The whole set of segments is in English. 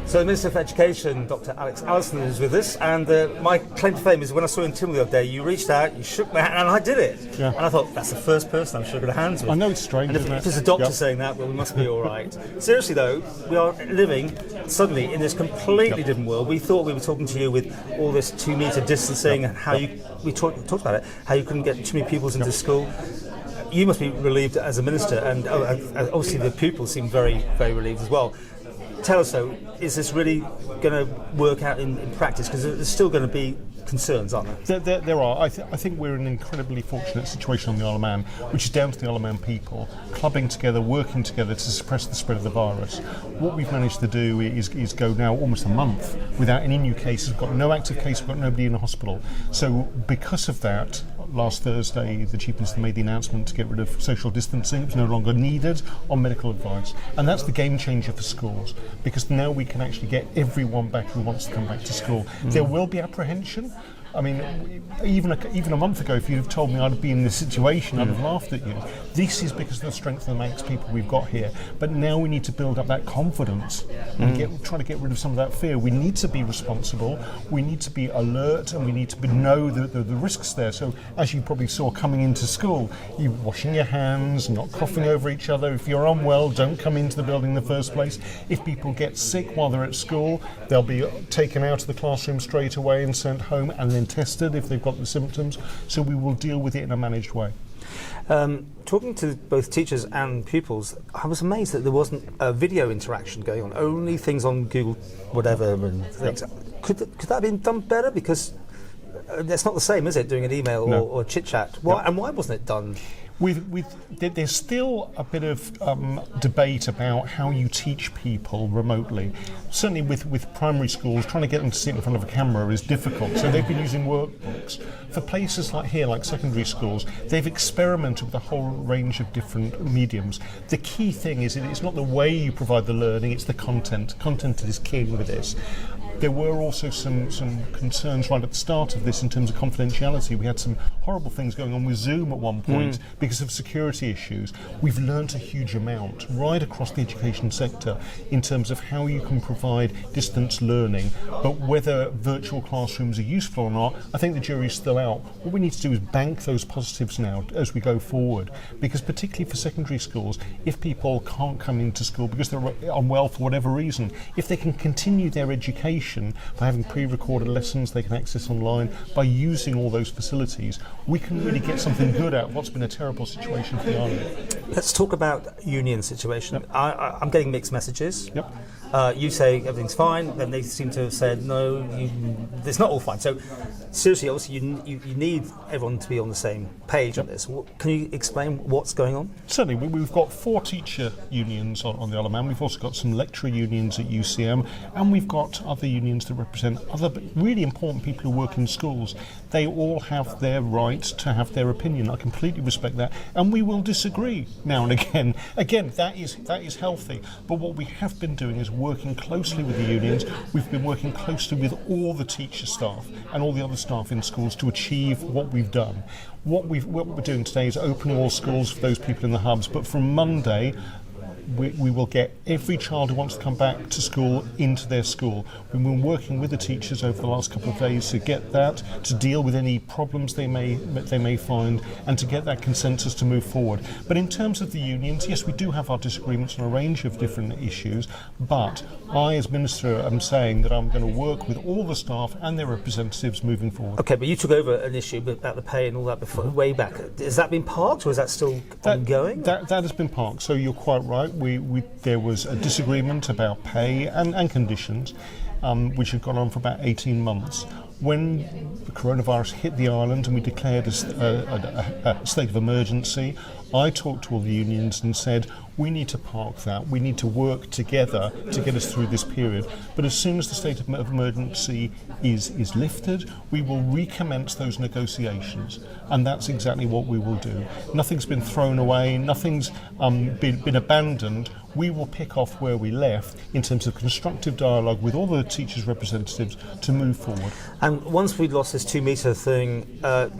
So the Minister for Education, Dr. Allison, is with us, and my claim to fame is when I saw you in Timor the other day, you reached out, you shook my hand, and I did it. Yeah. And I thought, that's the first person I'm shaking hands with. I know it's strange, and if there's a doctor saying that, well, we must be all right. Seriously though, we are living suddenly in this completely different world. We thought we were talking to you with all this 2 metre distancing and how we talked about it, how you couldn't get too many pupils into school. You must be relieved as a minister, and obviously the pupils seem very, very relieved as well. Tell us though, is this really going to work out in practice? Because there's still going to be concerns, aren't there? There are. I think we're in an incredibly fortunate situation on the Isle of Man, which is down to the Isle of Man people clubbing together, working together to suppress the spread of the virus. What we've managed to do is go now almost a month without any new cases. We've got no active case, we've got nobody in the hospital. So because of that, last Thursday the Chief Minister made the announcement to get rid of social distancing. It's no longer needed on medical advice, and that's the game changer for schools, because now we can actually get everyone back who wants to come back to school. There will be apprehension. I mean, even a month ago, if you'd have told me I'd be in this situation, I'd have laughed at you. This is because of the strength of the Manx people we've got here. But now we need to build up that confidence and try to get rid of some of that fear. We need to be responsible, we need to be alert, and we need to know the risks there. So, as you probably saw coming into school, you're washing your hands, not coughing over each other. If you're unwell, don't come into the building in the first place. If people get sick while they're at school, they'll be taken out of the classroom straight away and sent home, and then tested if they've got the symptoms. So we will deal with it in a managed way. Talking to both teachers and pupils, I was amazed that there wasn't a video interaction going on, only things on Google whatever and things. Could that have been done better? Because it's not the same, is it, doing an email or chit-chat? And why wasn't it done? There's still a bit of debate about how you teach people remotely. Certainly with primary schools, trying to get them to sit in front of a camera is difficult, so they've been using workbooks. For places like here, like secondary schools, they've experimented with a whole range of different mediums. The key thing is it's not the way you provide the learning, it's the content. Content is king with this. There were also some concerns right at the start of this in terms of confidentiality. We had some horrible things going on with Zoom at one point because of security issues. We've learnt a huge amount right across the education sector in terms of how you can provide distance learning, but whether virtual classrooms are useful or not, I think the jury's still out. What we need to do is bank those positives now as we go forward, because particularly for secondary schools, if people can't come into school because they're unwell for whatever reason, if they can continue their education by having pre-recorded lessons they can access online, by using all those facilities, we can really get something good out of what's been a terrible situation for the island. Let's talk about union situation. Yep. I'm getting mixed messages. Yep. You say everything's fine, then they seem to have said no, it's not all fine. So seriously, obviously you need everyone to be on the same page on this. Can you explain what's going on? Certainly, we've got 4 teacher unions on the Isle of Man. We've also got some lecturer unions at UCM, and we've got other unions that represent other really important people who work in schools. They all have their right to have their opinion. I completely respect that, and we will disagree now and again. Again, that is healthy. But what we have been doing is working closely with the unions. We've been working closely with all the teacher staff and all the other staff in schools to achieve what we've done. What we're doing today is opening all schools for those people in the hubs, but from Monday we will get every child who wants to come back to school into their school. We've been working with the teachers over the last couple of days to get that, to deal with any problems they may find, and to get that consensus to move forward. But in terms of the unions, yes, we do have our disagreements on a range of different issues, but I, as Minister, am saying that I'm going to work with all the staff and their representatives moving forward. Okay, but you took over an issue about the pay and all that before, way back. Has that been parked, or is that still ongoing? That has been parked, so you're quite right. There was a disagreement about pay and conditions, which had gone on for about 18 months. When the coronavirus hit the island and we declared a state of emergency, I talked to all the unions and said, we need to park that. We need to work together to get us through this period. But as soon as the state of emergency is lifted, we will recommence those negotiations. And that's exactly what we will do. Nothing's been thrown away, nothing's been abandoned. We will pick off where we left in terms of constructive dialogue with all the teachers' representatives to move forward. And once we'd lost this 2 metre thing,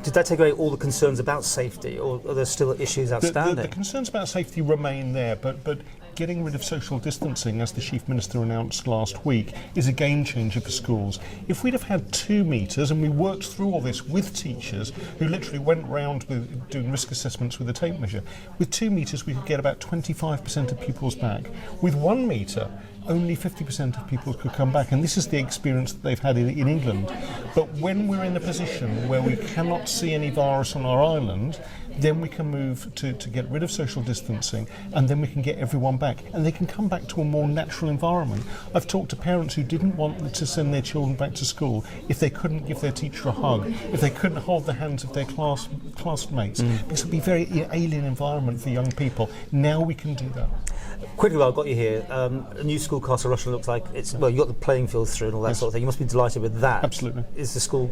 did that take away all the concerns about safety, or are there still issues outstanding? The concerns about safety remain there, but getting rid of social distancing, as the Chief Minister announced last week, is a game changer for schools. If we'd have had 2 metres, and we worked through all this with teachers who literally went round with doing risk assessments with a tape measure, with 2 metres we could get about 25% of pupils back. With 1 metre, only 50% of people could come back, and this is the experience that they've had in England. But when we're in a position where we cannot see any virus on our island, then we can move to get rid of social distancing, and then we can get everyone back, and they can come back to a more natural environment. I've talked to parents who didn't want to send their children back to school if they couldn't give their teacher a hug, if they couldn't hold the hands of their classmates, because it would be a very alien environment for young people. Now we can do that. Quickly, while I've got you here, a new school, Castle Rushen, looks like it's, well, you got the playing fields through and all that sort of thing. You must be delighted with that. Absolutely. Is the school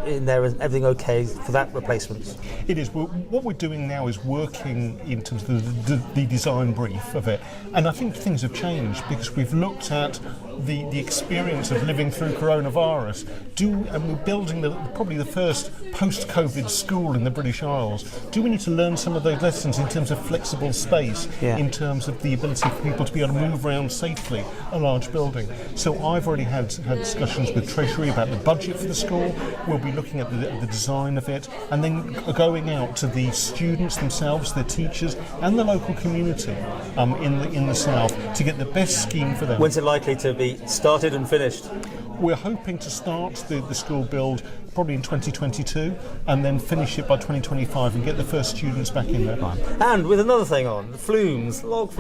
in there, is everything okay for that replacement? It is. What we're doing now is working in terms of the design brief of it, and I think things have changed because we've looked at the experience of living through coronavirus. And we're building probably the first post-COVID school in the British Isles. Do we need to learn some of those lessons in terms of flexible space, in terms of the ability for people to be able to move around safely a large building? So I've already had discussions with Treasury about the budget for the school. We'll be looking at the design of it, and then going out to the students themselves, their teachers, and the local community in the south to get the best scheme for them. When's it likely to be started and finished? We're hoping to start the school build probably in 2022 and then finish it by 2025 and get the first students back in there. And with another thing on, the flumes, water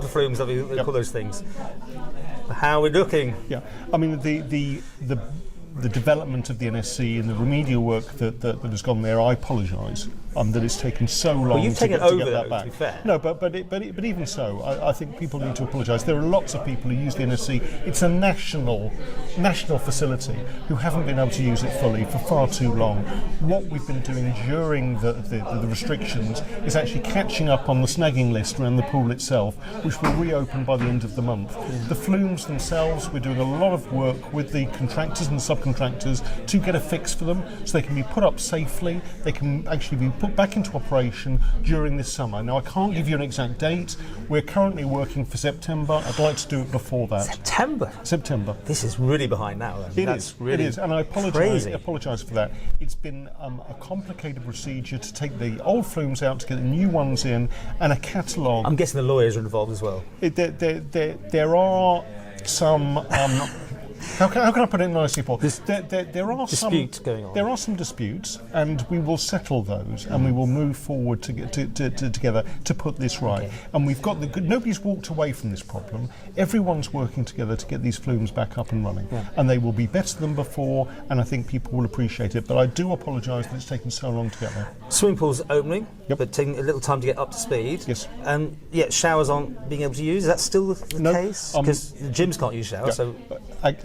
flumes, that we call those things. How are we looking? Yeah, I mean the development of the NSC and the remedial work that has gone there, I apologise that it's taken so long you've to taken get over, that back. to be fair. No, but even so, I think people need to apologise. There are lots of people who use the NSC. It's a national facility who haven't been able to use it fully for far too long. What we've been doing during the restrictions is actually catching up on the snagging list around the pool itself, which will reopen by the end of the month. The flumes themselves, we're doing a lot of work with the contractors and subcontractors to get a fix for them so they can be put up safely, they can actually be put back into operation during this summer. Now, I can't give you an exact date. We're currently working for September. I'd like to do it before that. September. This is really behind now. It is, and I apologise for that. It's been a complicated procedure to take the old flumes out, to get the new ones in, and a catalogue. I'm guessing the lawyers are involved as well. There are some. How can I put it nicely, Paul? There are disputes going on. There are some disputes, and we will settle those, and we will move forward together to put this right. Okay. And we've got nobody's walked away from this problem. Everyone's working together to get these flumes back up and running, and they will be better than before. And I think people will appreciate it. But I do apologise that it's taken so long to get there. Swimming pools opening, but taking a little time to get up to speed. Yes. And yet showers aren't being able to use. Is that still the case? Because the gyms can't use showers. So.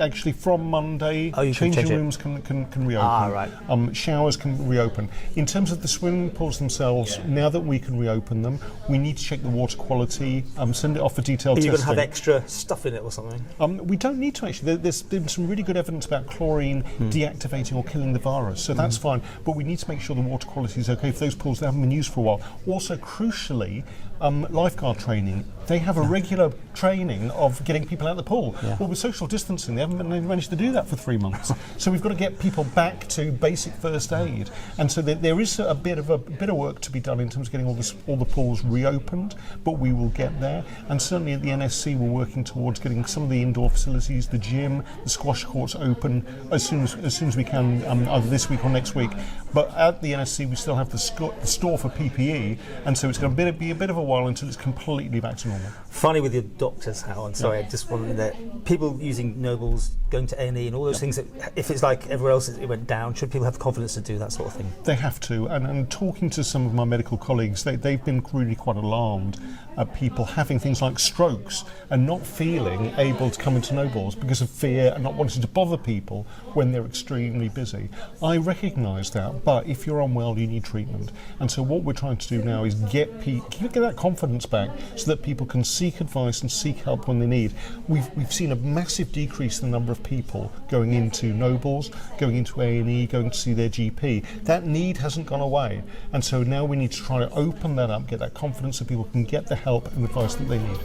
Actually, from Monday, changing rooms can reopen. Right. Showers can reopen. In terms of the swimming pools themselves, now that we can reopen them, we need to check the water quality, send it off for detailed testing. Are you going to have extra stuff in it or something? We don't need to, actually. There's been some really good evidence about chlorine deactivating or killing the virus, so that's fine. But we need to make sure the water quality is okay for those pools that haven't been used for a while. Also, crucially, lifeguard training. They have a regular training of getting people out of the pool. Well, with social distancing, they haven't managed to do that for 3 months. So we've got to get people back to basic first aid. And so there is a bit of work to be done in terms of getting all the pools reopened, but we will get there. And certainly at the NSC, we're working towards getting some of the indoor facilities, the gym, the squash courts open as soon as we can, either this week or next week. But at the NSC, we still have the store for PPE, and so it's going to be a bit of a while until it's completely back to normal. Funny with your doctors, Hal, I'm sorry, I just wanted that people using Nobles, going to A&E and all those things, that if it's like everywhere else it went down, should people have the confidence to do that sort of thing? They have to, and talking to some of my medical colleagues, they've been really quite alarmed at people having things like strokes and not feeling able to come into Nobles because of fear and not wanting to bother people when they're extremely busy. I recognise that, but if you're unwell, you need treatment. And so what we're trying to do now is get that confidence back so that people can seek advice and seek help when they need. We've seen a massive decrease in the number of people going into Nobles, going into A&E, going to see their GP. That need hasn't gone away. And so now we need to try to open that up, get that confidence so people can get the help and advice that they need.